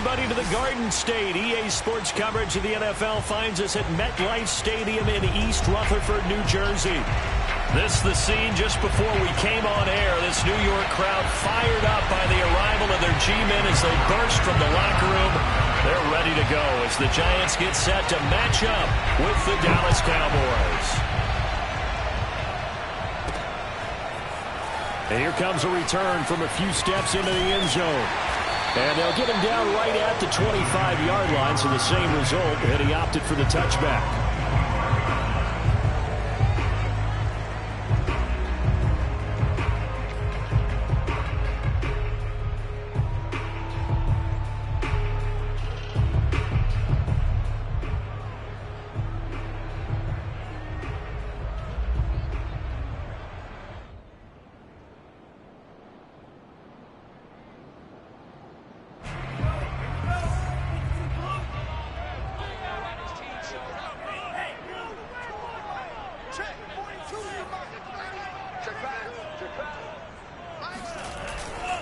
everybody to the Garden State. EA Sports coverage of the NFL finds us at MetLife Stadium in East Rutherford, New Jersey. This the scene just before we came on air. This New York crowd fired up by the arrival of their G-men as they burst from the locker room. They're ready to go as the Giants get set to match up with the Dallas Cowboys. And here comes a return from a few steps into the end zone. And they'll get him down right at the 25-yard line, so the same result, and he opted for the touchback.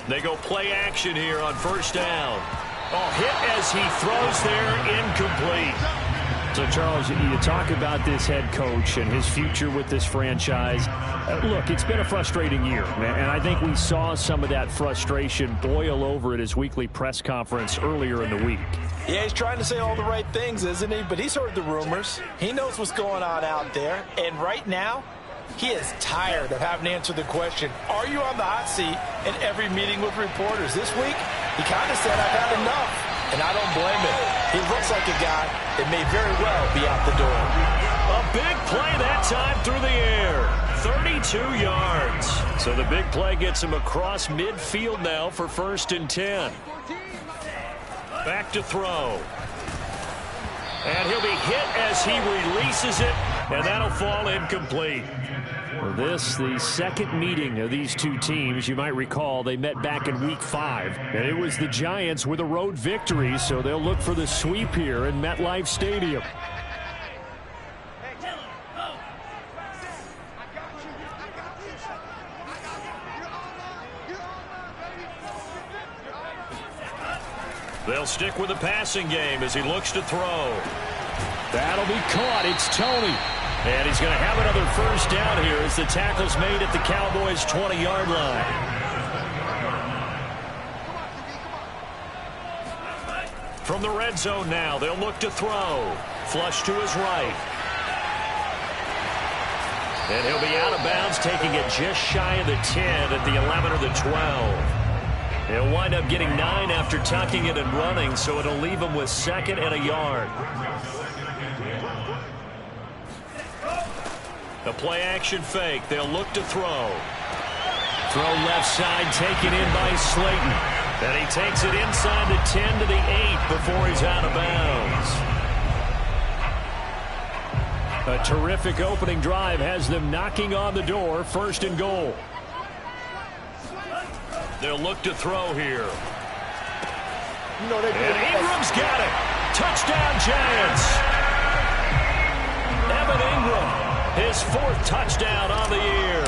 They go play action here on first down. Oh, hit as he throws there, incomplete. So, Charles, you talk about this head coach and his future with this franchise. Look, it's been a frustrating year, and I think we saw some of that frustration boil over at his weekly press conference earlier in the week. Yeah, he's trying to say all the right things, isn't he? But he's heard the rumors. He knows what's going on out there. And right now, he is tired of having to answer the question, are you on the hot seat in every meeting with reporters? This week, he kind of said, I've had enough, and I don't blame him. He looks like a guy that may very well be out the door. A big play that time through the air. 32 yards. So the big play gets him across midfield now for 1st and 10. Back to throw. And he'll be hit as he releases it, and that'll fall incomplete. This, the second meeting of these two teams. You might recall they met back in Week 5, and it was the Giants with a road victory, so they'll look for the sweep here in MetLife Stadium. They'll stick with the passing game as he looks to throw. That'll be caught. It's Tony. And he's going to have another first down here as the tackle's made at the Cowboys' 20-yard line. From the red zone now, they'll look to throw. Flush to his right. And he'll be out of bounds, taking it just shy of the 10 at the 11 or the 12. He'll wind up getting 9 after tucking it and running, so it'll leave him with 2nd and a yard. A play-action fake. They'll look to throw. Throw left side, taken in by Slayton. And he takes it inside the 10 to the 8 before he's out of bounds. A terrific opening drive has them knocking on the door. 1st and goal. They'll look to throw here. And Ingram's got it. Touchdown, Giants. Evan Ingram. His 4th touchdown on the year.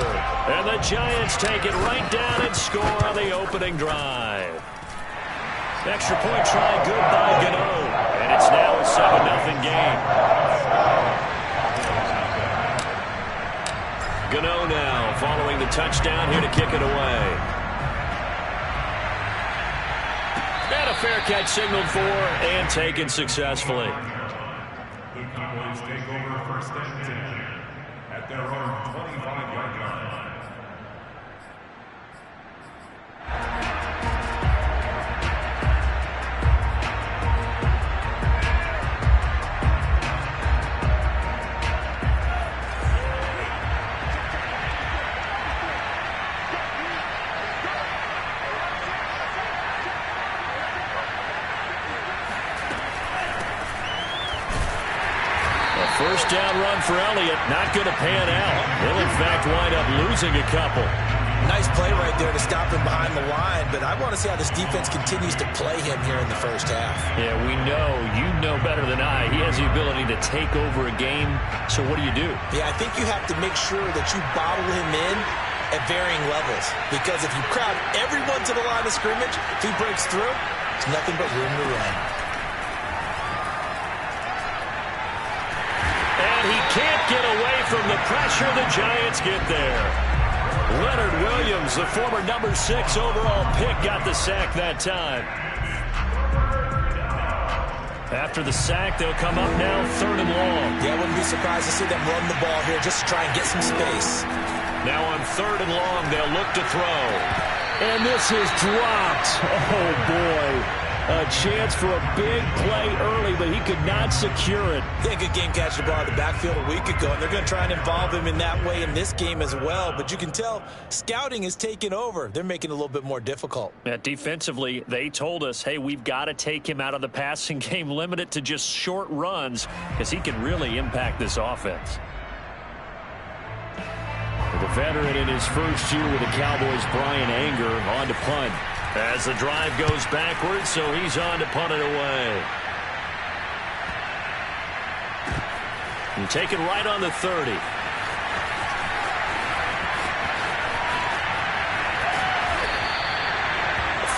And the Giants take it right down and score on the opening drive. Extra point try good by Gano. And it's now a 7-0 game. Gano now following the touchdown here to kick it away. And a fair catch signaled for and taken successfully. The Cowboys take over 1st and 10 at their own 25-yard line. First down run for Elliott, not going to pan out. He'll, in fact, wind up losing a couple. Nice play right there to stop him behind the line, but I want to see how this defense continues to play him here in the first half. Yeah, we know, you know better than I, he has the ability to take over a game, so what do you do? Yeah, I think you have to make sure that you bottle him in at varying levels, because if you crowd everyone to the line of scrimmage, if he breaks through, There's nothing but room to run. And he can't get away from the pressure. The Giants get there. Leonard Williams, the former number 6 overall pick, got the sack that time. After the sack, they'll come up now 3rd and long. Yeah, I wouldn't be surprised to see them run the ball here just to try and get some space. Now on 3rd and long, they'll look to throw. And this is dropped. Oh, boy. A chance for a big play early, but he could not secure it. Yeah, good game catching the ball in the backfield a week ago, and they're going to try and involve him in that way in this game as well. But you can tell scouting is taking over. They're making it a little bit more difficult. Yeah, defensively, they told us, hey, we've got to take him out of the passing game, limit it to just short runs, because he can really impact this offense. The veteran in his first year with the Cowboys, Brian Anger, on to punt. As the drive goes backwards, so he's on to punt it away. And taken right on the 30.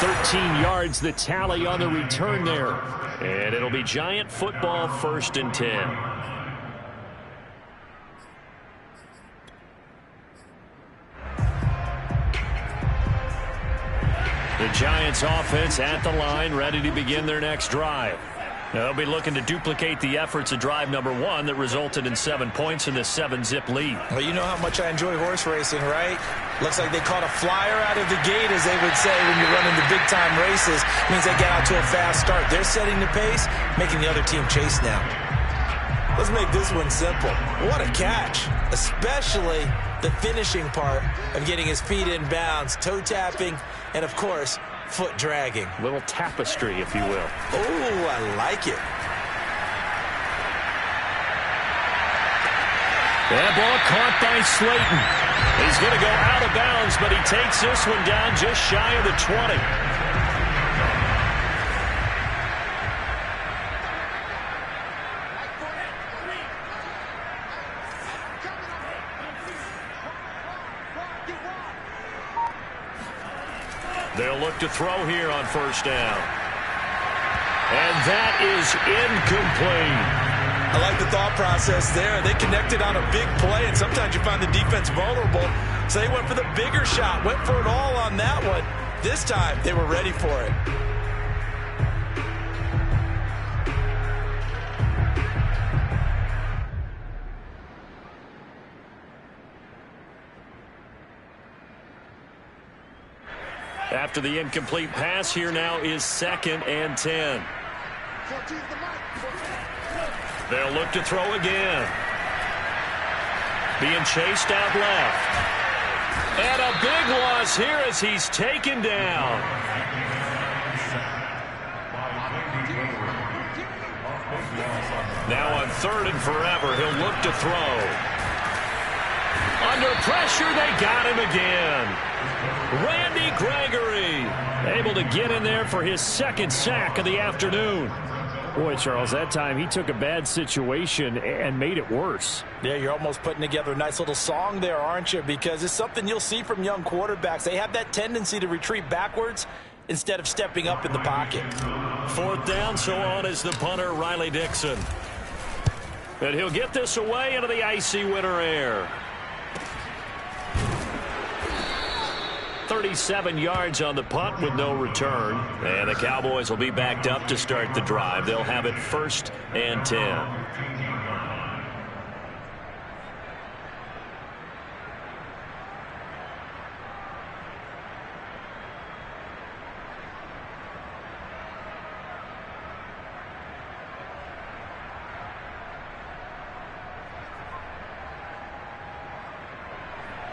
"13 yards the tally on the return there. And it'll be Giant football, 1st and 10. The Giants offense at the line, ready to begin their next drive. Now, they'll be looking to duplicate the efforts of drive number 1 that resulted in 7 points in this 7-zip lead. Well, you know how much I enjoy horse racing, right? Looks like they caught a flyer out of the gate, as they would say when you're running the big-time races. It means they get out to a fast start. They're setting the pace, making the other team chase now. Let's make this one simple. What a catch, especially the finishing part of getting his feet in bounds, toe tapping, and, of course, foot dragging. Little tapestry, if you will. Oh, I like it. That ball caught by Slayton. He's going to go out of bounds, but he takes this one down just shy of the 20. They'll look to throw here on 1st down. And that is incomplete. I like the thought process there. They connected on a big play, and sometimes you find the defense vulnerable. So they went for the bigger shot, went for it all on that one. This time, they were ready for it. After the incomplete pass, here now is 2nd and 10. They'll look to throw again. Being chased out left. And a big loss here as he's taken down. Now on 3rd and forever, he'll look to throw. Under pressure, they got him again. Randy Gregory able to get in there for his 2nd sack of the afternoon. Boy, Charles, that time he took a bad situation and made it worse. Yeah, you're almost putting together a nice little song there, aren't you? Because it's something you'll see from young quarterbacks. They have that tendency to retreat backwards instead of stepping up in the pocket. 4th down, so on is the punter, Riley Dixon. And he'll get this away into the icy winter air. 37 yards on the punt with no return. And the Cowboys will be backed up to start the drive. They'll have it 1st and 10.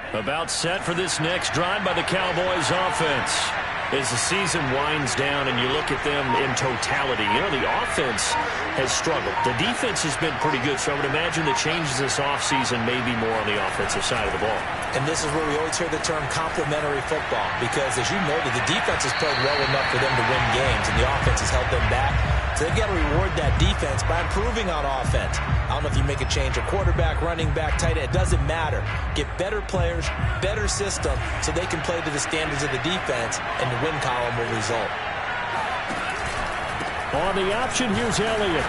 About set for this next drive by the Cowboys offense. As the season winds down and you look at them in totality, you know, the offense has struggled. The defense has been pretty good, so I would imagine the changes this offseason may be more on the offensive side of the ball. And this is where we always hear the term complementary football, because as you noted, the defense has played well enough for them to win games, and the offense has held them back. So they've got to reward that defense by improving on offense. I don't know if you make a change of quarterback, running back, tight end. It doesn't matter. Get better players, better system, so they can play to the standards of the defense, and the win column will result. On the option, here's Elliott.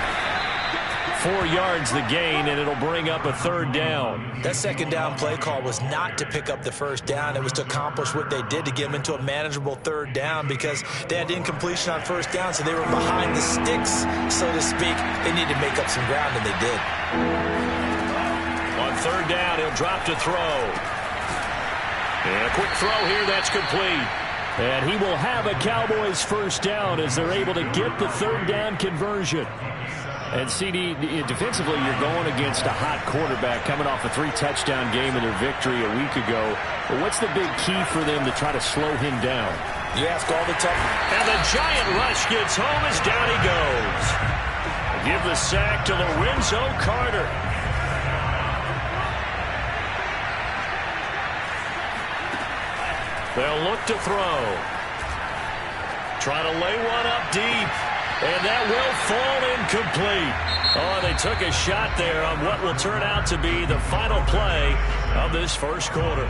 4 yards the gain, and it'll bring up a 3rd down. That 2nd down play call was not to pick up the 1st down. It was to accomplish what they did to get them into a manageable 3rd down because they had incompletion on 1st down, so they were behind the sticks, so to speak. They needed to make up some ground, and they did. On 3rd down, he'll drop to throw. And a quick throw here, that's complete. And he will have a Cowboys 1st down as they're able to get the 3rd down conversion. And, CD, defensively, you're going against a hot quarterback coming off a 3-touchdown game in their victory a week ago. But what's the big key for them to try to slow him down? You ask all the time. And the giant rush gets home as down he goes. Give the sack to Lorenzo Carter. They'll look to throw. Try to lay one up deep. And that will fall incomplete. Oh, they took a shot there on what will turn out to be the final play of this 1st quarter.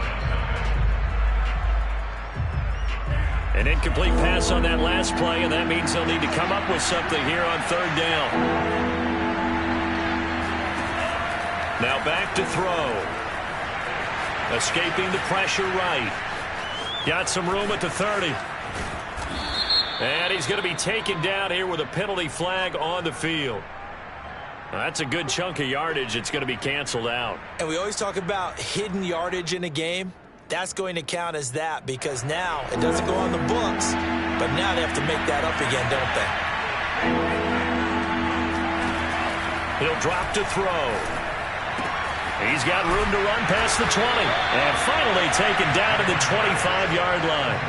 An incomplete pass on that last play, and that means they'll need to come up with something here on 3rd down. Now back to throw. Escaping the pressure right. Got some room at the 30. And he's going to be taken down here with a penalty flag on the field. Now, that's a good chunk of yardage. It's going to be canceled out. And we always talk about hidden yardage in a game. That's going to count as that because now it doesn't go on the books, but now they have to make that up again, don't they? He'll drop to throw. He's got room to run past the 20. And finally taken down to the 25-yard line.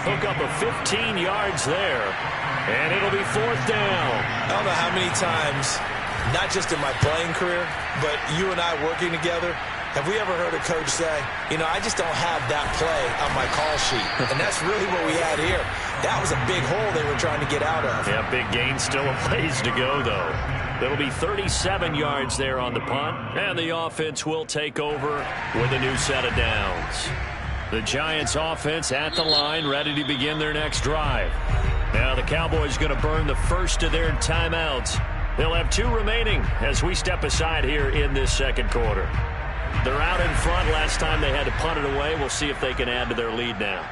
Hook up a 15 yards there. And it'll be 4th down. I don't know how many times, not just in my playing career, but you and I working together, have we ever heard a coach say, you know, I just don't have that play on my call sheet. And that's really what we had here. That was a big hole they were trying to get out of. Yeah, big gain, still a ways to go, though. It'll be 37 yards there on the punt, and the offense will take over with a new set of downs. The Giants offense at the line, ready to begin their next drive. Now the Cowboys going to burn the first of their timeouts. They'll have 2 remaining as we step aside here in this 2nd quarter. They're out in front. Last time they had to punt it away. We'll see if they can add to their lead now.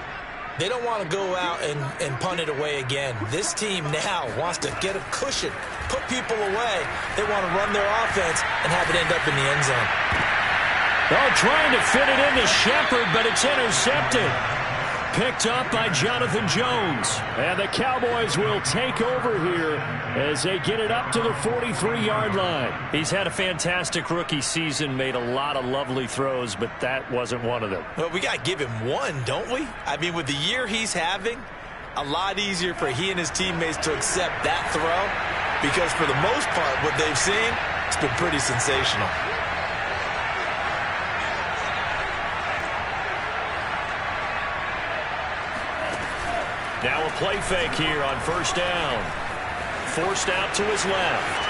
They don't want to go out and punt it away again. This team now wants to get a cushion, put people away. They want to run their offense and have it end up in the end zone. Oh, trying to fit it into Shepard, but it's intercepted. Picked up by Jonathan Jones. And the Cowboys will take over here as they get it up to the 43-yard line. He's had a fantastic rookie season, made a lot of lovely throws, but that wasn't one of them. Well, we got to give him one, don't we? I mean, with the year he's having, a lot easier for he and his teammates to accept that throw because for the most part, what they've seen, it's been pretty sensational. Now a play fake here on 1st down. Forced out to his left.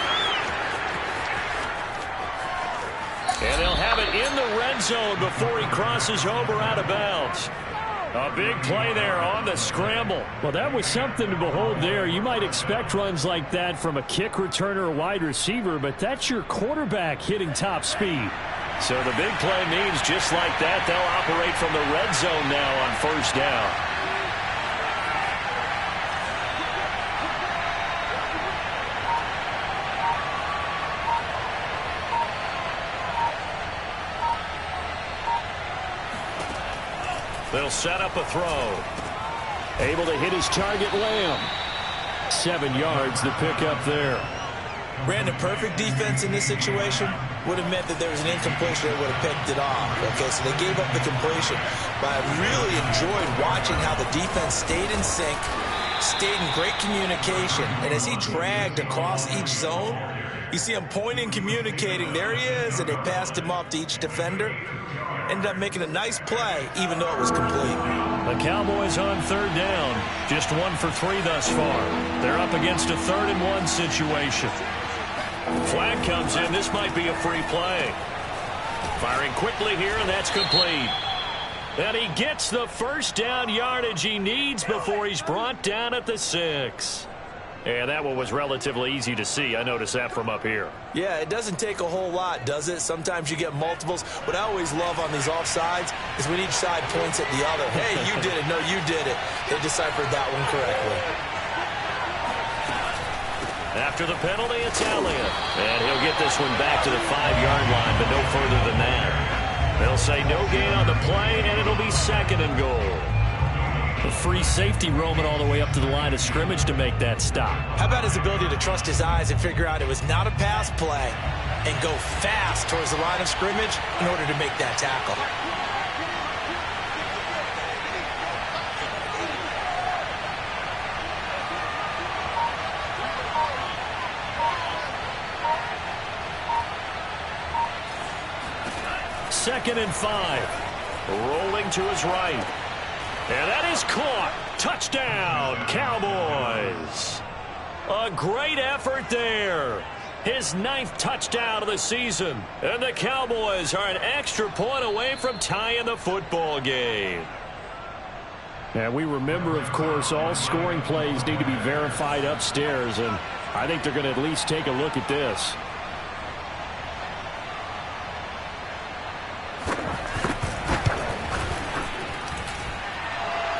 And they'll have it in the red zone before he crosses over out of bounds. A big play there on the scramble. Well, that was something to behold there. You might expect runs like that from a kick returner or wide receiver, but that's your quarterback hitting top speed. So the big play means just like that, they'll operate from the red zone now on 1st down. They'll set up a throw. Able to hit his target, Lamb. 7 yards to pick up there. Brandon, perfect defense in this situation would have meant that there was an incompletion. They would have picked it off. Okay, so they gave up the completion. But I really enjoyed watching how the defense stayed in sync, stayed in great communication. And as he dragged across each zone, you see him pointing, communicating. There he is, and they passed him off to each defender. Ended up making a nice play, even though it was complete. The Cowboys on 3rd down. Just 1 for 3 thus far. They're up against a 3rd and 1 situation. Flag comes in. This might be a free play. Firing quickly here, and that's complete. And he gets the 1st down yardage he needs before he's brought down at the 6. And that one was relatively easy to see. I noticed that from up here. Yeah, it doesn't take a whole lot, does it? Sometimes you get multiples. What I always love on these offsides is when each side points at the other. Hey, you did it. No, you did it. They deciphered that one correctly. After the penalty, it's Elliott. And he'll get this one back to the 5-yard line, but no further than that. They'll say no gain on the play, and it'll be 2nd and goal. A free safety roaming all the way up to the line of scrimmage to make that stop. How about his ability to trust his eyes and figure out it was not a pass play and go fast towards the line of scrimmage in order to make that tackle? Second and 5. Rolling to his right. And that is caught. Touchdown, Cowboys. A great effort there. His 9th touchdown of the season. And the Cowboys are an extra point away from tying the football game. And we remember, of course, all scoring plays need to be verified upstairs. And I think they're going to at least take a look at this.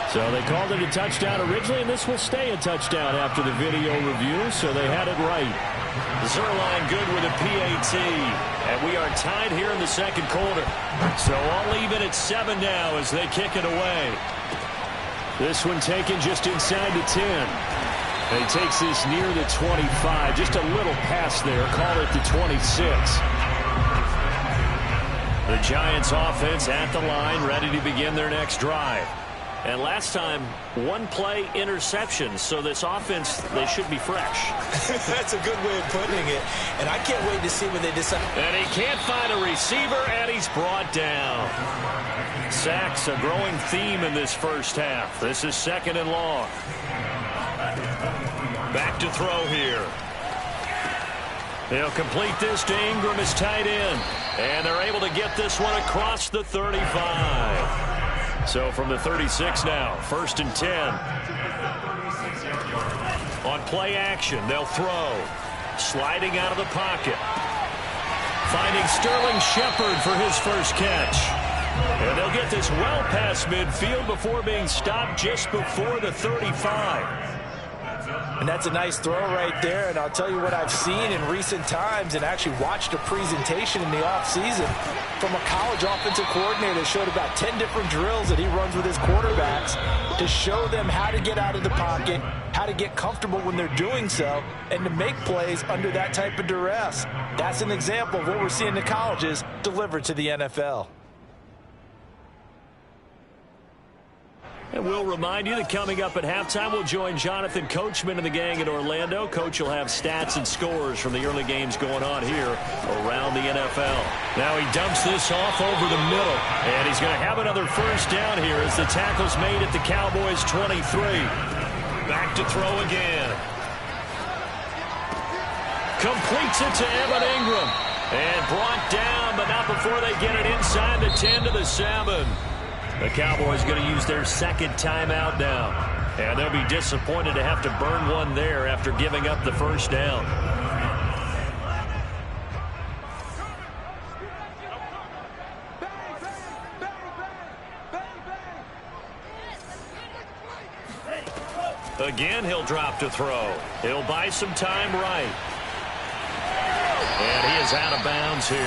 So they called it a touchdown originally, and this will stay a touchdown after the video review, so they had it right. Zerline good with a PAT, and we are tied here in the 2nd quarter. So all even at 7 now as they kick it away. This one taken just inside the 10. And he takes this near the 25, just a little past there, call it the 26. The Giants offense at the line, ready to begin their next drive. And last time, 1-play interception. So this offense, they should be fresh. That's a good way of putting it. And I can't wait to see when they decide. And he can't find a receiver, and he's brought down. Sacks, a growing theme in this first half. This is 2nd and long. Back to throw here. They'll complete this to Ingram, his tight end. And they're able to get this one across the 35. So from the 36 now, 1st and 10. On play action, they'll throw. Sliding out of the pocket. Finding Sterling Shepard for his first catch. And they'll get this well past midfield before being stopped just before the 35. And that's a nice throw right there. And I'll tell you what I've seen in recent times and actually watched a presentation in the offseason from a college offensive coordinator that showed about 10 different drills that he runs with his quarterbacks to show them how to get out of the pocket, how to get comfortable when they're doing so, and to make plays under that type of duress. That's an example of what we're seeing in the colleges delivered to the NFL. And we'll remind you that coming up at halftime, we'll join Jonathan Coachman and the gang in Orlando. Coach will have stats and scores from the early games going on here around the NFL. Now he dumps this off over the middle, and he's going to have another first down here as the tackle's made at the Cowboys' 23. Back to throw again. Completes it to Evan Ingram. And brought down, but not before they get it inside the 10 to the 7. The Cowboys going to use their 2nd timeout now. And they'll be disappointed to have to burn one there after giving up the first down. Again, he'll drop to throw. He'll buy some time right. And he is out of bounds here.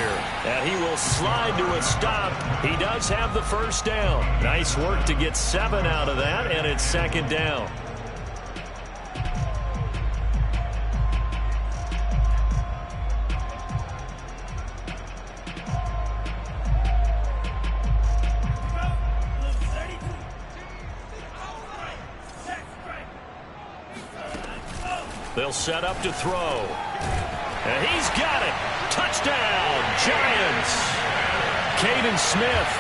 And he will slide to a stop. He does have the first down. Nice work to get 7 out of that, and it's 2nd down. They'll set up to throw. And he's got it. Touchdown, Giants. Caden Smith,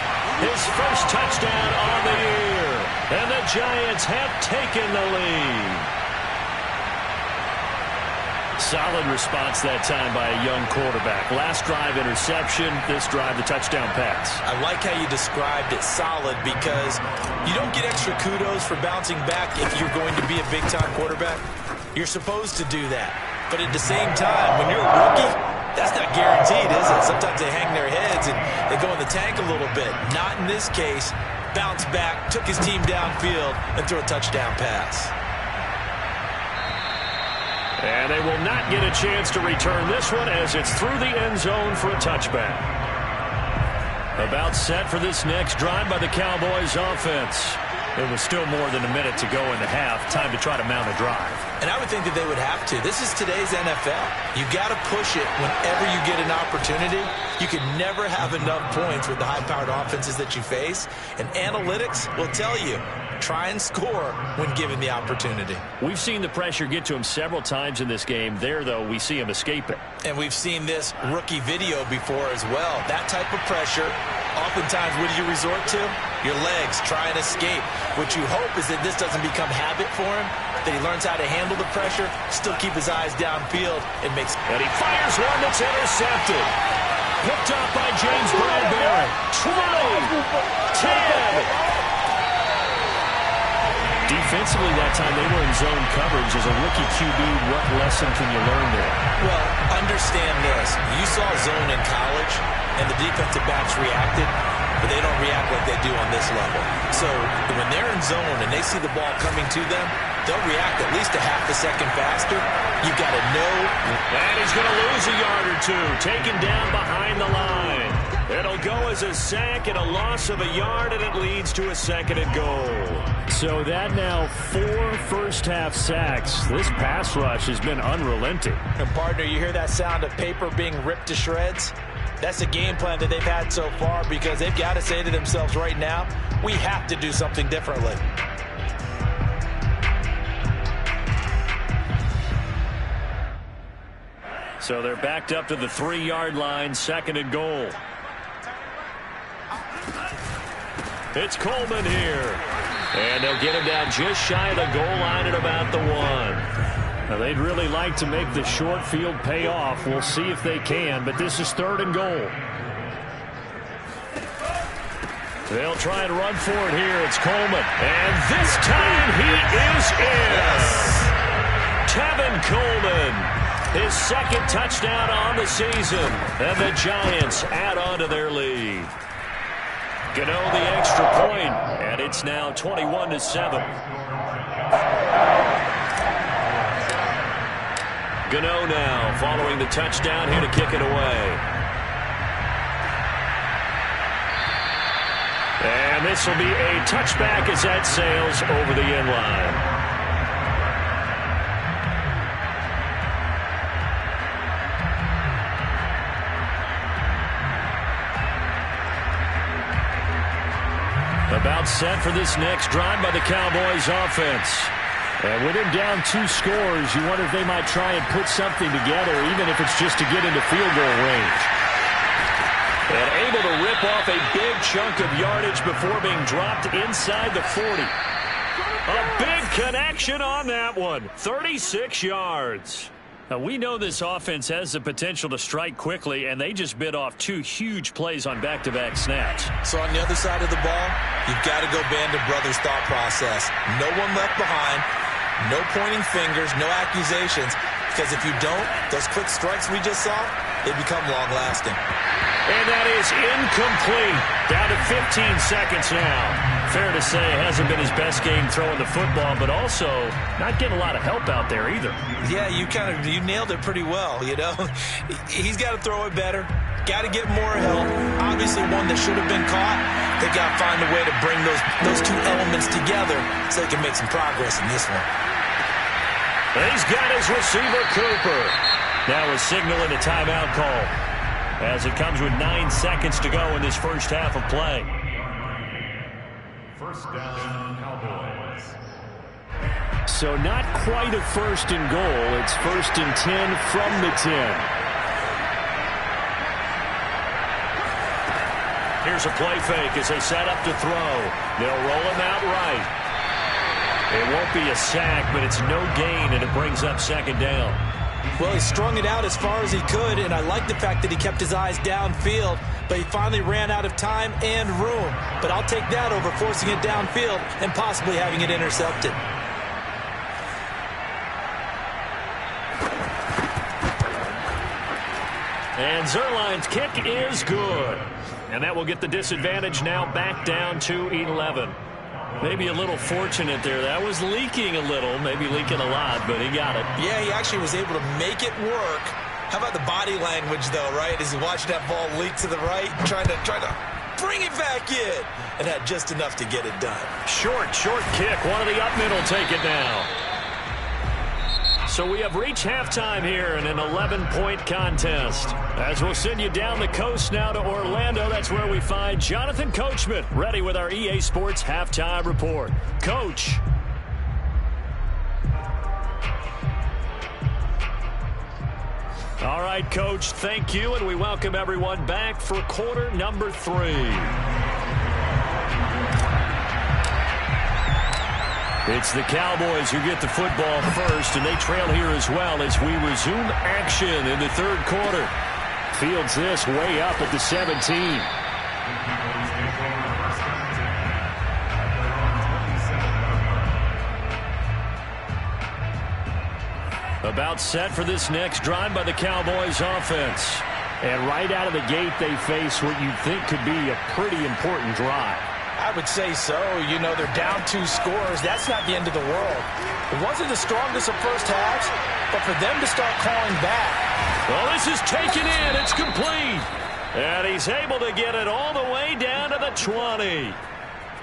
his first touchdown on the year. And the Giants have taken the lead. Solid response that time by a young quarterback. Last drive, interception. This drive, the touchdown pass. I like how you described it, solid, because you don't get extra kudos for bouncing back if you're going to be a big-time quarterback. You're supposed to do that. But at the same time, when you're a rookie, that's not guaranteed, is it? Sometimes they hang their heads and they go in the tank a little bit. Not in this case. Bounced back, took his team downfield, and threw a touchdown pass. And they will not get a chance to return this one as it's through the end zone for a touchback. About set for this next drive by the Cowboys offense. It was still more than a minute to go in the half. Time to try to mount a drive. And I would think that they would have to. This is today's NFL. You got to push it whenever you get an opportunity. You can never have enough points with the high-powered offenses that you face. And analytics will tell you, try and score when given the opportunity. We've seen the pressure get to him several times in this game. There, though, we see him escape it. And we've seen this rookie video before as well. That type of pressure, oftentimes, what do you resort to? Your legs, try and escape. What you hope is that this doesn't become habit for him, that he learns how to handle the pressure, still keep his eyes downfield, and makes... And he fires one that's intercepted. Picked up by James Bradbury. 20, 10. Defensively that time, they were in zone coverage. As a rookie QB, what lesson can you learn there? Well, understand this. You saw zone in college, and the defensive backs reacted, but they don't react like they do on this level. So when they're in zone and they see the ball coming to them, they'll react at least a half a second faster. You've got to know. And he's going to lose a yard or two. Taken down behind the line. It'll go as a sack and a loss of a yard, and it leads to a 2nd and goal. So that now 4 first-half sacks. This pass rush has been unrelenting. And, partner, you hear that sound of paper being ripped to shreds? That's the game plan that they've had so far because they've got to say to themselves right now, we have to do something differently. So they're backed up to the 3-yard line, 2nd and goal. It's Coleman here. And they'll get him down just shy of the goal line at about the 1. Now, they'd really like to make the short field pay off. We'll see if they can, but this is 3rd and goal. They'll try and run for it here. It's Coleman. And this time he is in. Yes. Tevin Coleman, his 2nd touchdown on the season. And the Giants add on to their lead. Gano the extra point, and it's now 21-7. Gano now following the touchdown here to kick it away. And this will be a touchback as that sails over the end line. About set for this next drive by the Cowboys offense. And with him down 2 scores, you wonder if they might try and put something together, even if it's just to get into field goal range. And able to rip off a big chunk of yardage before being dropped inside the 40. A big connection on that one. 36 yards. Now, we know this offense has the potential to strike quickly, and they just bit off 2 huge plays on back-to-back snaps. So on the other side of the ball, you've got to go band of brothers thought process. No one left behind, no pointing fingers, no accusations, because if you don't, those quick strikes we just saw, they become long-lasting. And that is incomplete. Down to 15 seconds now. Fair to say, it hasn't been his best game throwing the football, but also not getting a lot of help out there either. Yeah, you nailed it pretty well, you know. He's got to throw it better. Got to get more help. Obviously one that should have been caught. They've got to find a way to bring those 2 elements together so they can make some progress in this one. He's got his receiver, Cooper. Now a signal and a timeout call as it comes with 9 seconds to go in this first half of play. First down, Cowboys. So not quite a 1st and goal. It's 1st and 10 from the 10. Here's a play fake as they set up to throw. They'll roll him out right. It won't be a sack, but it's no gain, and it brings up 2nd down. Well, he strung it out as far as he could, and I like the fact that he kept his eyes downfield, but he finally ran out of time and room. But I'll take that over forcing it downfield and possibly having it intercepted. And Zerline's kick is good. And that will get the disadvantage now back down to 11. Maybe a little fortunate there. That was leaking a little, maybe leaking a lot, but he got it. Yeah, he actually was able to make it work. How about the body language, though, right? As he watched that ball leak to the right, trying to bring it back in, and had just enough to get it done. Short kick. One of the up mid will take it now. So we have reached halftime here in an 11-point contest. As we'll send you down the coast now to Orlando, that's where we find Jonathan Coachman, ready with our EA Sports Halftime Report. Coach. All right, Coach, thank you, and we welcome everyone back for quarter number 3. It's the Cowboys who get the football first, and they trail here as well as we resume action in the third quarter. Fields this way up at the 17. About set for this next drive by the Cowboys offense. And right out of the gate, they face what you'd think could be a pretty important drive. I would say so. You know, they're down 2 scores. That's not the end of the world. It wasn't the strongest of first halves, but for them to start calling back. Well, this is taken in. It's complete. And he's able to get it all the way down to the 20.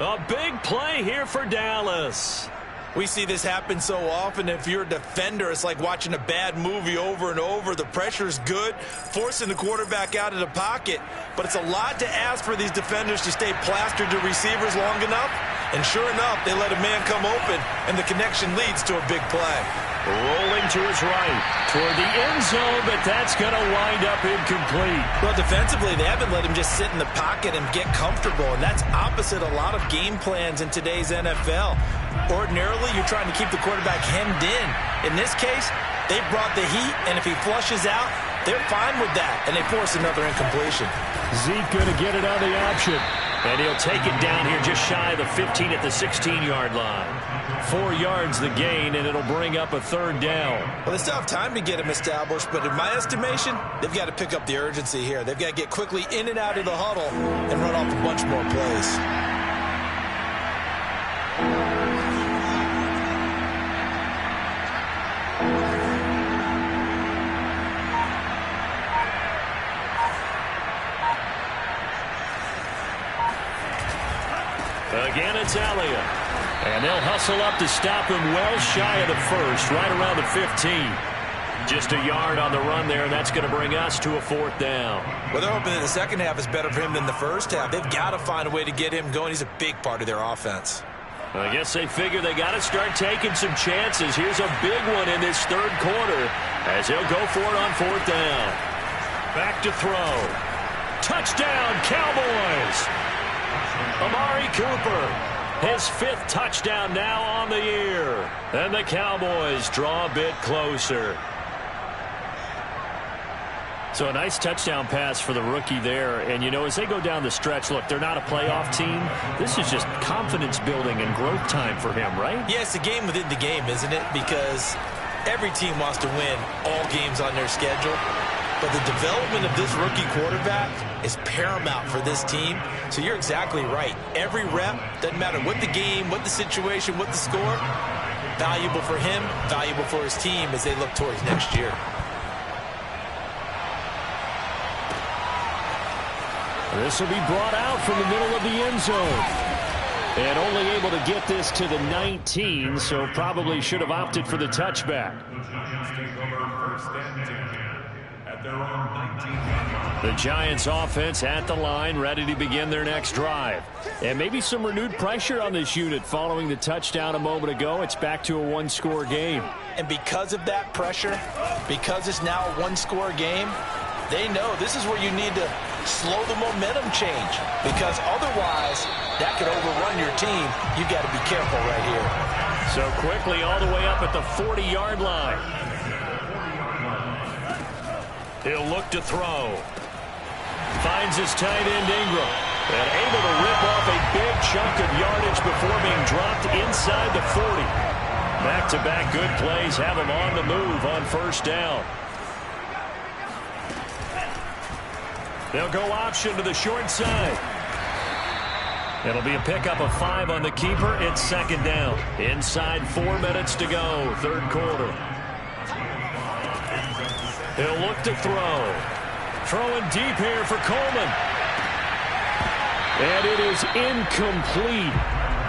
A big play here for Dallas. We see this happen so often. If you're a defender, it's like watching a bad movie over and over. The pressure's good, forcing the quarterback out of the pocket. But it's a lot to ask for these defenders to stay plastered to receivers long enough. And sure enough, they let a man come open, and the connection leads to a big play. Rolling to his right toward the end zone, but that's going to wind up incomplete. Well, defensively, they haven't let him just sit in the pocket and get comfortable, and that's opposite a lot of game plans in today's NFL. Ordinarily, you're trying to keep the quarterback hemmed in. In this case, they brought the heat, and if he flushes out, they're fine with that, and they force another incompletion. Zeke going to get it on the option. And he'll take it down here just shy of the 15 at the 16-yard line. 4 yards the gain, and it'll bring up a third down. Well, they still have time to get him established, but in my estimation, they've got to pick up the urgency here. They've got to get quickly in and out of the huddle and run off a bunch more plays. Again, it's Elliott. And they'll hustle up to stop him well shy of the first, right around the 15. Just a yard on the run there, and that's going to bring us to a 4th down. Well, they're hoping that the second half is better for him than the first half. They've got to find a way to get him going. He's a big part of their offense. Well, I guess they figure they got to start taking some chances. Here's a big one in this third quarter as he'll go for it on 4th down. Back to throw. Touchdown, Cowboys! Amari Cooper, his 5th touchdown now on the year. And the Cowboys draw a bit closer. So a nice touchdown pass for the rookie there. And, you know, as they go down the stretch, look, they're not a playoff team. This is just confidence building and growth time for him, right? Yeah, it's a game within the game, isn't it? Because every team wants to win all games on their schedule. But the development of this rookie quarterback is paramount for this team. So you're exactly right. Every rep, doesn't matter what the game, what the situation, what the score, valuable for him, valuable for his team as they look towards next year. This will be brought out from the middle of the end zone. And only able to get this to the 19, so probably should have opted for the touchback. The Giants offense at the line, ready to begin their next drive. And maybe some renewed pressure on this unit following the touchdown a moment ago. It's back to a 1-score game. And because of that pressure, because it's now a 1-score game, they know this is where you need to slow the momentum change. Because otherwise, that could overrun your team. You've got to be careful right here. So quickly all the way up at the 40-yard line. He'll look to throw. Finds his tight end Ingram. And able to rip off a big chunk of yardage before being dropped inside the 40. Back-to-back good plays have him on the move on 1st down. They'll go option to the short side. It'll be a pickup of 5 on the keeper. It's second down. Inside 4 minutes to go, third quarter. He'll look to throw. Throwing deep here for Coleman. And it is incomplete.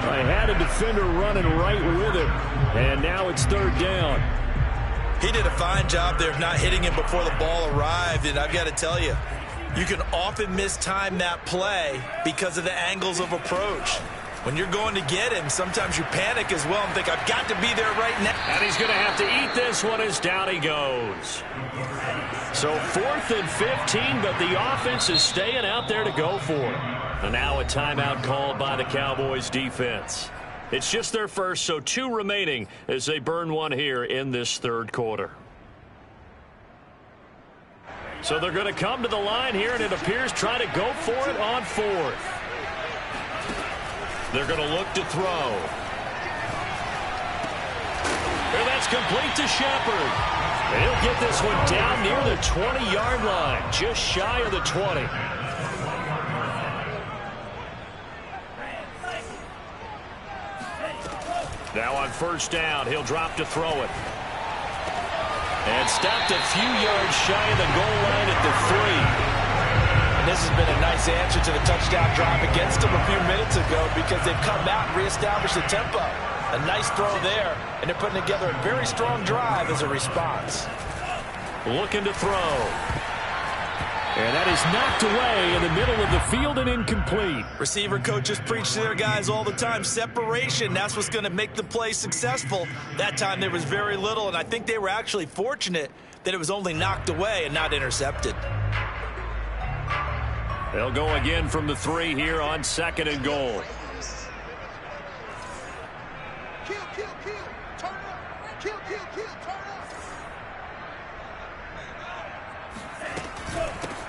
I had a defender running right with him. And now it's third down. He did a fine job there of not hitting him before the ball arrived. And I've got to tell you, you can often mistime that play because of the angles of approach. When you're going to get him, sometimes you panic as well and think, I've got to be there right now. And he's going to have to eat this one as down he goes. So 4th and 15, but the offense is staying out there to go for it. And now a timeout called by the Cowboys defense. It's just their first, so 2 remaining as they burn one here in this third quarter. So they're going to come to the line here, and it appears try to go for it on 4th. They're going to look to throw. And that's complete to Shepard. And he'll get this one down near the 20-yard line, just shy of the 20. Now on first down, he'll drop to throw it. And stopped a few yards shy of the goal line at the 3. And this has been a nice answer to the touchdown drive against them a few minutes ago because they've come out and reestablished the tempo. A nice throw there, and they're putting together a very strong drive as a response. Looking to throw. And that is knocked away in the middle of the field and incomplete. Receiver coaches preach to their guys all the time. Separation, that's what's going to make the play successful. That time there was very little, and I think they were actually fortunate that it was only knocked away and not intercepted. They'll go again from the 3 here on 2nd and goal.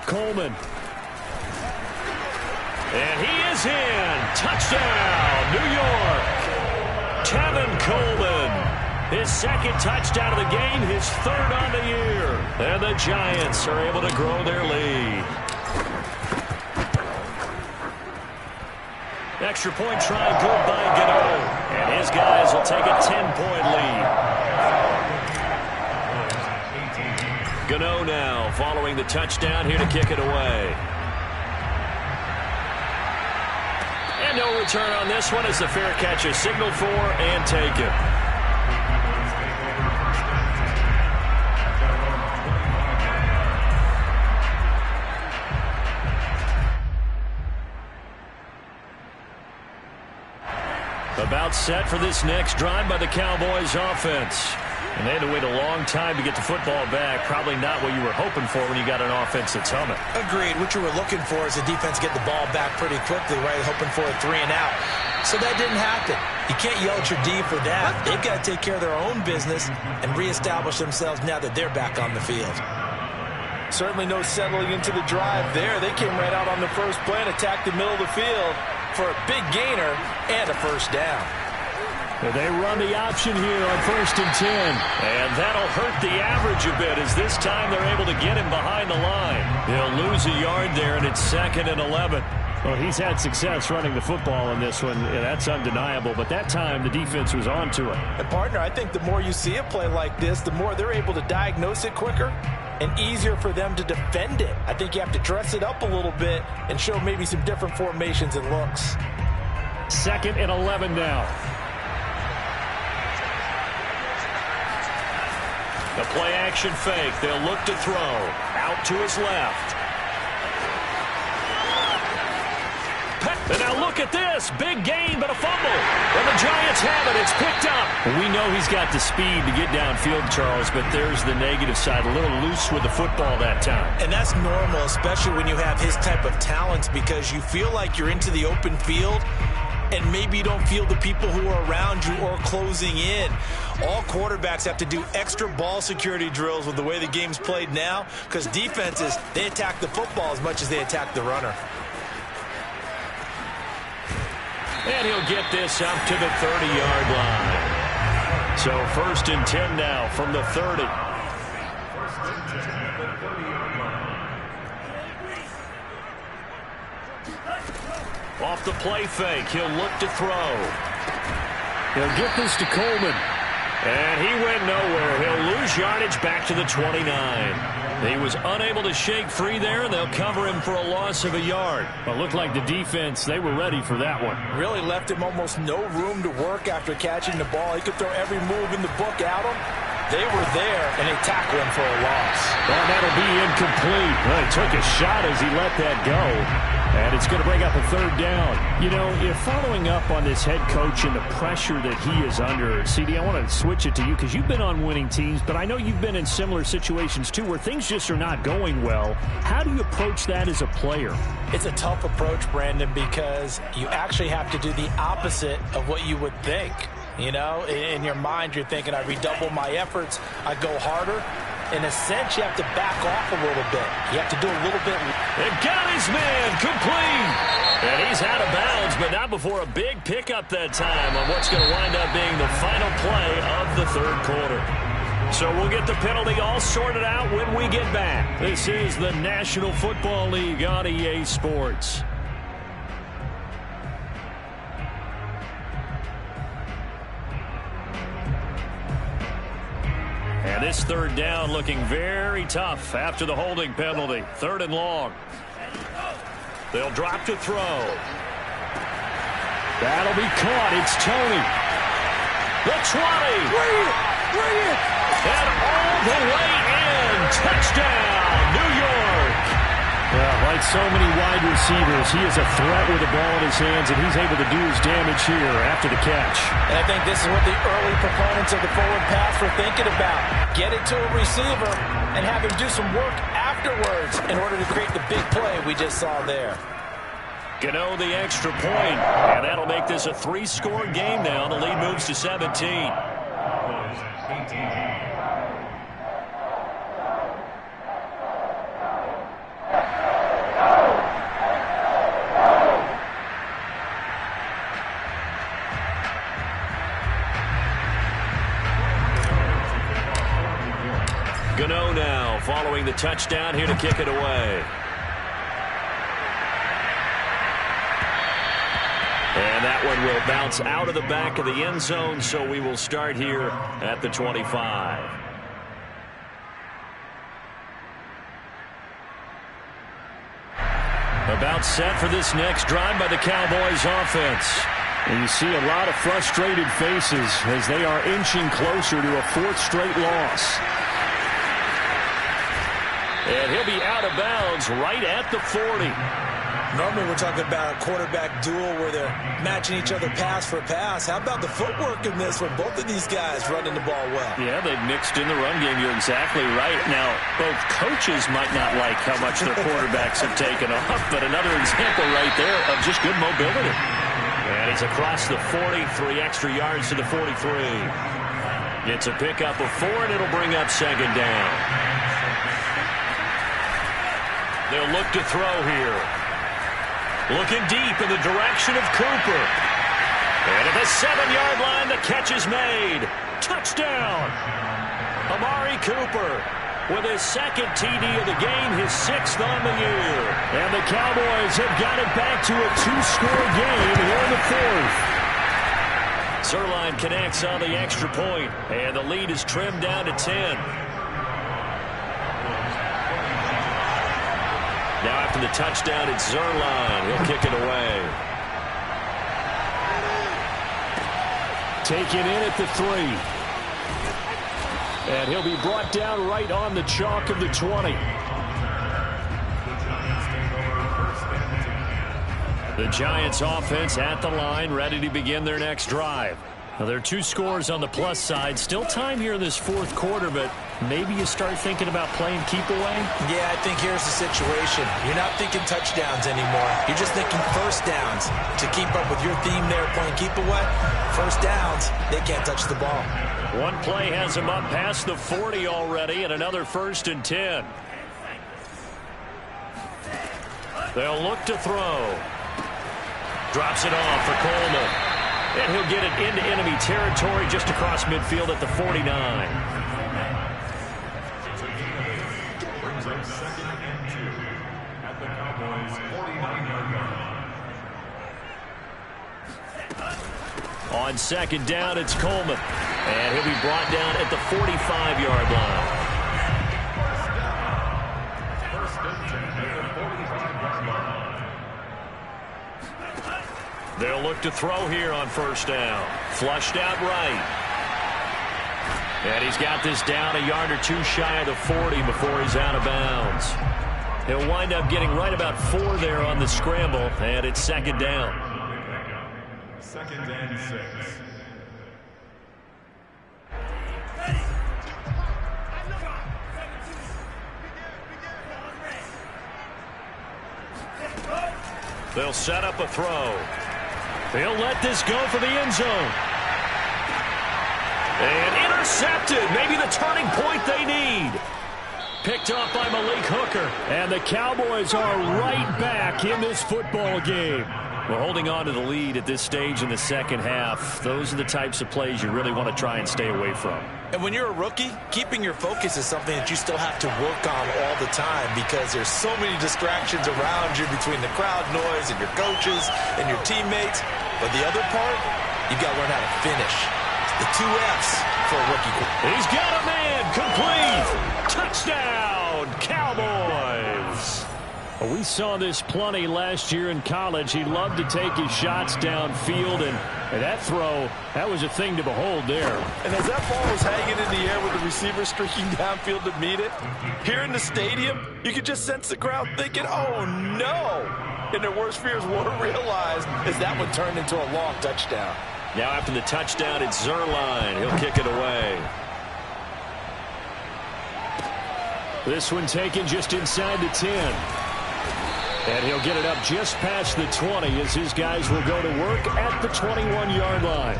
Coleman. And he is in. Touchdown, New York. Tevin Coleman. His 2nd touchdown of the game, his 3rd on the year. And the Giants are able to grow their lead. Extra point try good by Gano. And his guys will take a 10-point lead. Gano now following the touchdown here to kick it away. And no return on this one as the fair catch is signaled for and taken. About set for this next drive by the Cowboys offense. And they had to wait a long time to get the football back. Probably not what you were hoping for when you got an offense that's humming. Agreed. What you were looking for is the defense get the ball back pretty quickly, right? Hoping for a 3 and out. So that didn't happen. You can't yell at your D for that. They've got to take care of their own business and reestablish themselves now that they're back on the field. Certainly no settling into the drive there. They came right out on the first play and attacked the middle of the field for a big gainer and a first down. They run the option here on 1st and 10. And that'll hurt the average a bit as this time they're able to get him behind the line. He'll lose a yard there, and it's 2nd and 11. Well, he's had success running the football in this one. Yeah, that's undeniable. But that time, the defense was on to it. And, partner, I think the more you see a play like this, the more they're able to diagnose it quicker and easier for them to defend it. I think you have to dress it up a little bit and show maybe some different formations and looks. 2nd and 11 now. The play-action fake. They'll look to throw. Out to his left. And now look at this. Big gain, but a fumble. And the Giants have it. It's picked up. We know he's got the speed to get downfield, Charles, but there's the negative side. A little loose with the football that time. And that's normal, especially when you have his type of talents, because you feel like you're into the open field and maybe you don't feel the people who are around you or closing in. All quarterbacks have to do extra ball security drills with the way the game's played now, because defenses, they attack the football as much as they attack the runner. And he'll get this up to the 30-yard line. So 1st and 10 now from the 30. Off the play fake, he'll look to throw. He'll get this to Coleman. And he went nowhere. He'll lose yardage back to the 29. He was unable to shake free there, and they'll cover him for a loss of a yard. Well, it looked like the defense, they were ready for that one. Really left him almost no room to work after catching the ball. He could throw every move in the book at him. They were there, and they tackled him for a loss. Well, that'll be incomplete. Well, he took a shot as he let that go. And it's going to bring up a third down. You know, if following up on this head coach and the pressure that he is under, CD, I want to switch it to you because you've been on winning teams, but I know you've been in similar situations too where things just are not going well. How do you approach that as a player? It's a tough approach, Brandon, because you actually have to do the opposite of what you would think. You know, in your mind, you're thinking, I redouble my efforts, I go harder. In a sense, you have to back off a little bit. You have to do a little bit. They've got his man complete. And he's out of bounds, but not before a big pickup that time on what's going to wind up being the final play of the third quarter. So we'll get the penalty all sorted out when we get back. This is the National Football League on EA Sports. And this third down looking very tough after the holding penalty. Third and long. They'll drop to throw. That'll be caught. It's Tony. The 20. Bring it. And all the way in. Touchdown, New York. Well, like so many wide receivers, he is a threat with the ball in his hands, and he's able to do his damage here after the catch. And I think this is what the early proponents of the forward pass were thinking about. Get it to a receiver and have him do some work afterwards in order to create the big play we just saw there. Gano the extra point, and that'll make this a 3-score game now. The lead moves to 17. Gano now following the touchdown here to kick it away. And that one will bounce out of the back of the end zone, so we will start here at the 25. About set for this next drive by the Cowboys offense. And you see a lot of frustrated faces as they are inching closer to a 4th straight loss. And he'll be out of bounds right at the 40. Normally we're talking about a quarterback duel where they're matching each other pass for pass. How about the footwork in this when both of these guys running the ball well? Yeah, they've mixed in the run game. You're exactly right. Now, both coaches might not like how much their quarterbacks have taken off, but another example right there of just good mobility. And he's across the 40, 3 extra yards to the 43. It's a pickup of 4, and it'll bring up second down. They'll look to throw here. Looking deep in the direction of Cooper. And at the 7-yard line, the catch is made. Touchdown! Amari Cooper with his 2nd TD of the game, his 6th on the year. And the Cowboys have got it back to a 2-score game here in the 4th. Zerline connects on the extra point, and the lead is trimmed down to 10. Now after the touchdown, it's Zerline. He'll kick it away. Taken in at the 3. And he'll be brought down right on the chalk of the 20. The Giants offense at the line, ready to begin their next drive. Now, there are 2 scores on the plus side. Still time here in this 4th quarter, but maybe you start thinking about playing keep away? Yeah, I think here's the situation. You're not thinking touchdowns anymore. You're just thinking first downs. To keep up with your theme there, playing keep away, first downs, they can't touch the ball. One play has them up past the 40 already, and another 1st and 10. They'll look to throw. Drops it off for Coleman. And he'll get it into enemy territory just across midfield at the 49. Brings up 2nd and 2 at the Cowboys' 49-yard line. On second down, it's Coleman. And he'll be brought down at the 45-yard line. They'll look to throw here on first down. Flushed out right. And he's got this down a yard or two shy of the 40 before he's out of bounds. He'll wind up getting right about 4 there on the scramble, and it's second down. Second and 6. They'll set up a throw. They'll let this go for the end zone. And intercepted. Maybe the turning point they need. Picked off by Malik Hooker. And the Cowboys are right back in this football game. We're holding on to the lead at this stage in the second half. Those are the types of plays you really want to try and stay away from. And when you're a rookie, keeping your focus is something that you still have to work on all the time because there's so many distractions around you between the crowd noise and your coaches and your teammates. But the other part, you've got to learn how to finish. The 2 F's for a rookie. He's got a man. Complete. Touchdown, Cowboys. Well, we saw this plenty last year in college. He loved to take his shots downfield, and that throw, that was a thing to behold there. And as that ball was hanging in the air with the receiver streaking downfield to meet it, here in the stadium, you could just sense the crowd thinking, oh, no. And their worst fears weren't realized as that one turned into a long touchdown. Now after the touchdown, it's Zerline. He'll kick it away. This one taken just inside the 10. And he'll get it up just past the 20 as his guys will go to work at the 21-yard line.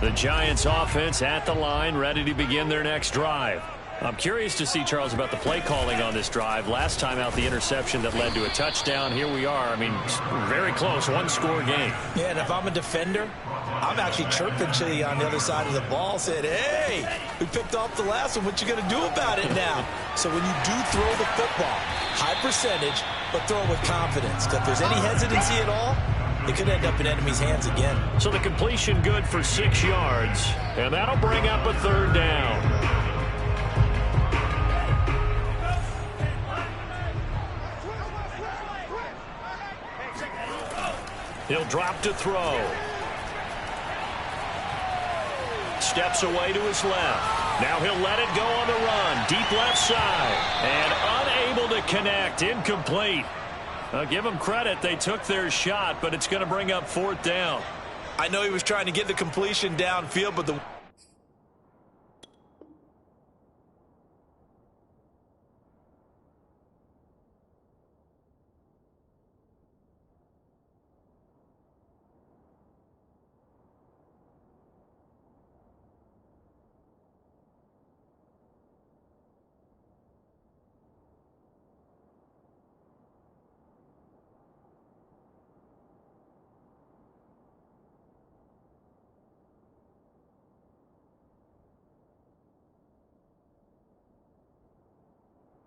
The Giants offense at the line, ready to begin their next drive. I'm curious to see, Charles, about the play calling on this drive. Last time out, the interception that led to a touchdown. Here we are. I mean, very close, one-score game. Yeah, and if I'm a defender, I'm actually chirping to you on the other side of the ball, saying, hey, we picked off the last one. What you going to do about it now? So when you do throw the football, high percentage, but throw it with confidence. If there's any hesitancy at all, it could end up in enemy's hands again. So the completion good for 6 yards, and that'll bring up a third down. He'll drop to throw. Steps away to his left. Now he'll let it go on the run. Deep left side. And unable to connect. Incomplete. Give them credit. They took their shot, but it's going to bring up 4th down. I know he was trying to get the completion downfield, but the...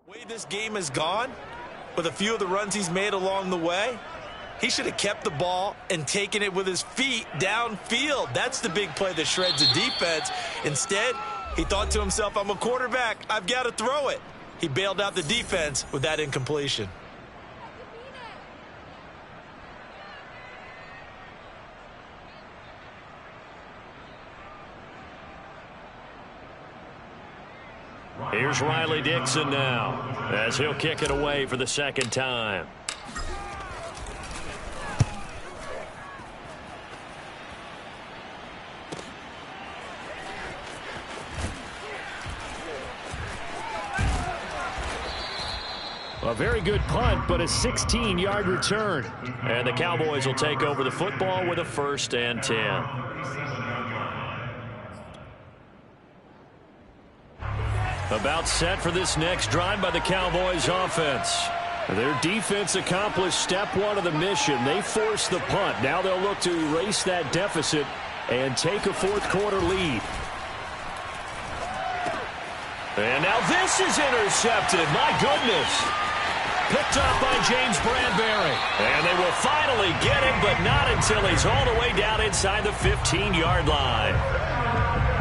way this game has gone, with a few of the runs he's made along the way, he should have kept the ball and taken it with his feet downfield. That's the big play that shreds the defense. Instead, he thought to himself, I'm a quarterback. I've got to throw it. He bailed out the defense with that incompletion. Here's Riley Dixon now as he'll kick it away for the second time. A very good punt, but a 16-yard return. And the Cowboys will take over the football with a 1st and 10. About set for this next drive by the Cowboys offense. Their defense accomplished step 1 of the mission. They forced the punt. Now they'll look to erase that deficit and take a 4th quarter lead. And now this is intercepted. My goodness. Picked up by James Bradbury. And they will finally get him, but not until he's all the way down inside the 15-yard line.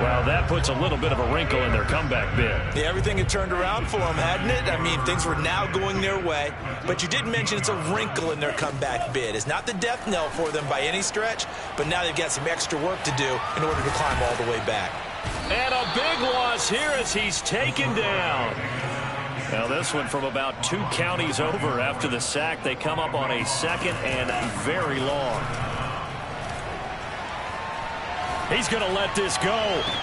Well, that puts a little bit of a wrinkle in their comeback bid. Yeah, everything had turned around for them, hadn't it? I mean, things were now going their way. But you did mention it's a wrinkle in their comeback bid. It's not the death knell for them by any stretch, but now they've got some extra work to do in order to climb all the way back. And a big loss here as he's taken down. Now this one from about 2 counties over after the sack. They come up on a second and very long. He's going to let this go.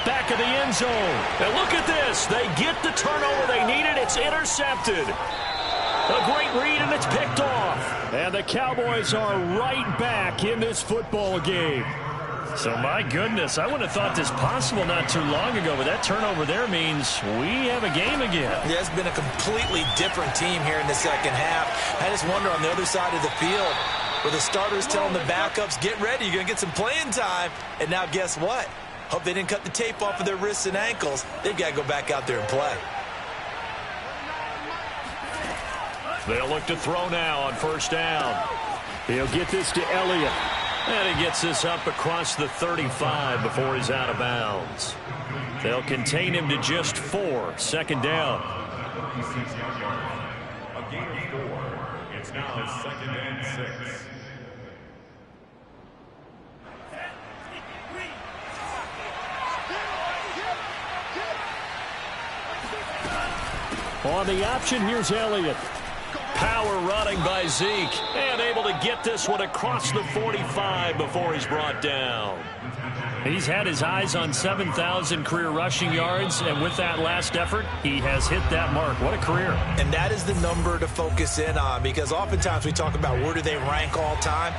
Back of the end zone. And look at this. They get the turnover they needed. It's intercepted. A great read, and it's picked off. And the Cowboys are right back in this football game. So, my goodness, I wouldn't have thought this possible not too long ago, but that turnover there means we have a game again. Yeah, it's been a completely different team here in the second half. I just wonder on the other side of the field, where the starters telling the backups, get ready, you're going to get some playing time. And now guess what? Hope they didn't cut the tape off of their wrists and ankles. They've got to go back out there and play. They'll look to throw now on first down. He'll get this to Elliott. And he gets this up across the 35 before he's out of bounds. They'll contain him to just 4. Second down. A gain of 4. It's now 2nd and 6. On the option, here's Elliott. Power running by Zeke. And able to get this one across the 45 before he's brought down. He's had his eyes on 7,000 career rushing yards, and with that last effort, he has hit that mark. What a career. And that is the number to focus in on, because oftentimes we talk about where do they rank all time.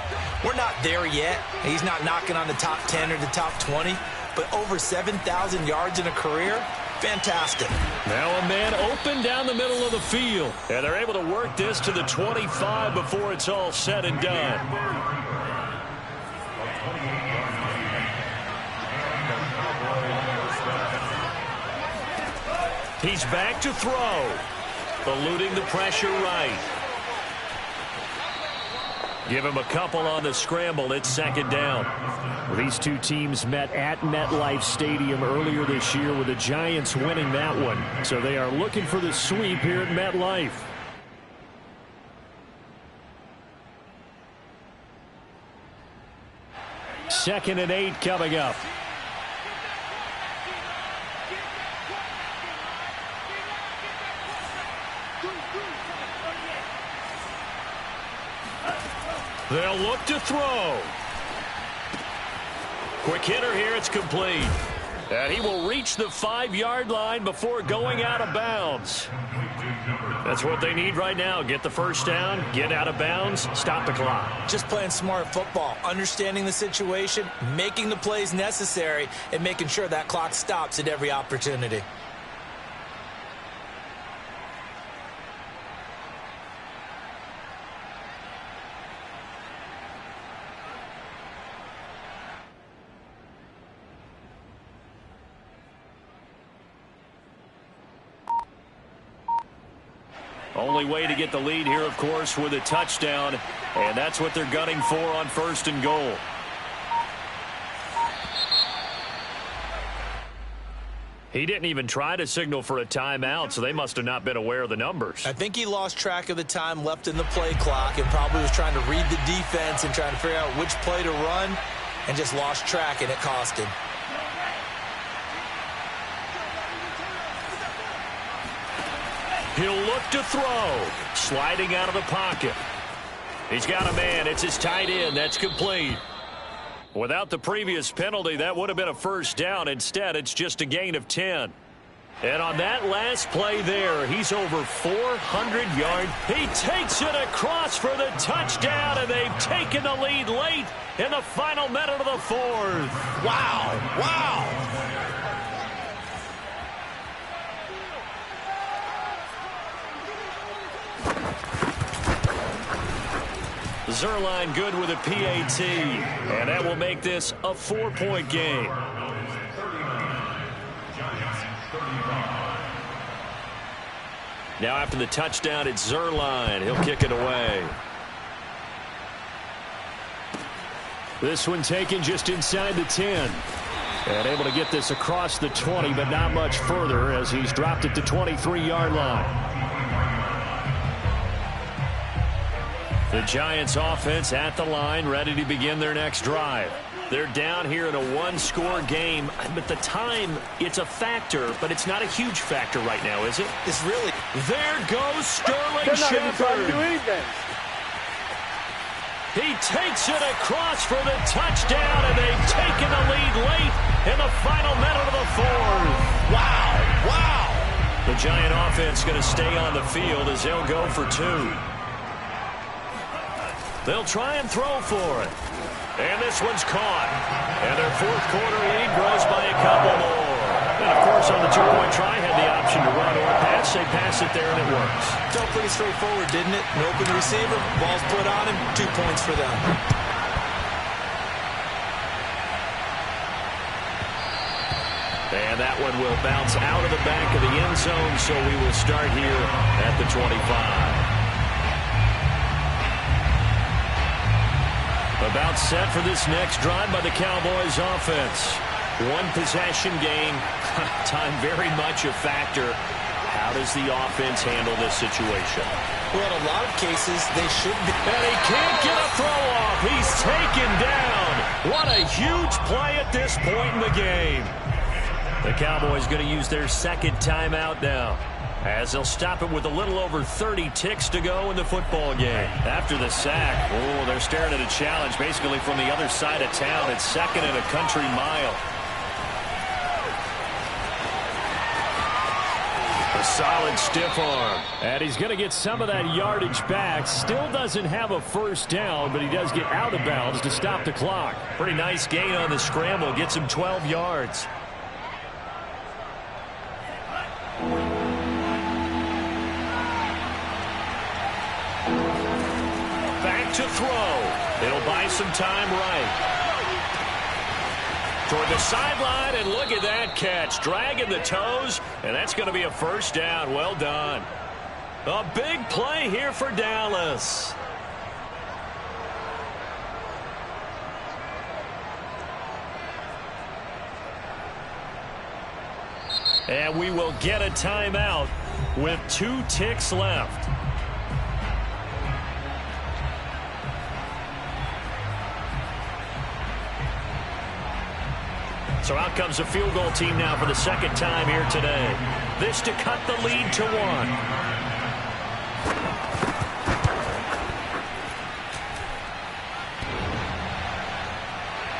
We're not there yet. He's not knocking on the top 10 or the top 20, but over 7,000 yards in a career, fantastic. Now a man open down the middle of the field. And they're able to work this to the 25 before it's all said and done. He's back to throw. Eluding the pressure right. Give him a couple on the scramble. It's second down. Well, these two teams met at MetLife Stadium earlier this year with the Giants winning that one. So they are looking for the sweep here at MetLife. Second and 8 coming up. They'll look to throw. Quick hitter here. It's complete. And he will reach the 5-yard line before going out of bounds. That's what they need right now. Get the first down, get out of bounds, stop the clock. Just playing smart football, understanding the situation, making the plays necessary, and making sure that clock stops at every opportunity. Only way to get the lead here, of course, with a touchdown, and that's what they're gunning for on first and goal. He didn't even try to signal for a timeout, so they must have not been aware of the numbers. I think he lost track of the time left in the play clock and probably was trying to read the defense and trying to figure out which play to run and just lost track, and it cost him. He'll look to throw. Sliding out of the pocket. He's got a man. It's his tight end. That's complete. Without the previous penalty, that would have been a first down. Instead, it's just a gain of 10. And on that last play there, he's over 400 yards. He takes it across for the touchdown, and they've taken the lead late in the final minute of the fourth. Wow. Wow. Zerline good with a PAT, and that will make this a 4-point game. Now after the touchdown, it's Zerline. He'll kick it away. This one taken just inside the 10. And able to get this across the 20, but not much further as he's dropped it to 23-yard line. The Giants offense at the line, ready to begin their next drive. They're down here in a one-score game, but the time, it's a factor, but it's not a huge factor right now, is it? It's really. There goes Sterling Shepard. He takes it across for the touchdown, and they've taken the lead late in the final minute of the fourth. Wow, wow. The Giant offense going to stay on the field as they'll go for 2. They'll try and throw for it. And this one's caught. And their fourth quarter lead grows by a couple more. And, of course, on the two-point try, had the option to run or pass. They pass it there, and it works. Felt pretty straightforward, didn't it? An open receiver, ball's put on him, 2 points for them. And that one will bounce out of the back of the end zone, so we will start here at the 25. About set for this next drive by the Cowboys offense. One possession game. Time very much a factor. How does the offense handle this situation? Well, in a lot of cases, they should be. And he can't get a throw off. He's taken down. What a huge play at this point in the game. The Cowboys going to use their second timeout now, as they'll stop it with a little over 30 ticks to go in the football game. After the sack, they're staring at a challenge basically from the other side of town. It's second and a country mile. A solid stiff arm. And he's going to get some of that yardage back. Still doesn't have a first down, but he does get out of bounds to stop the clock. Pretty nice gain on the scramble. Gets him 12 yards. To throw. It'll buy some time right. Toward the sideline, and look at that catch. Dragging the toes, and that's going to be a first down. Well done. A big play here for Dallas. And we will get a timeout with 2 ticks left. So out comes a field goal team now for the second time here today. This to cut the lead to 1.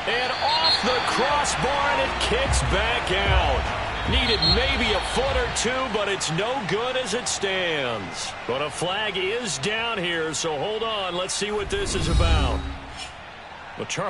And off the crossbar, and it kicks back out. Needed maybe a foot or 2, but it's no good as it stands. But a flag is down here, so hold on. Let's see what this is about. Well, Charles.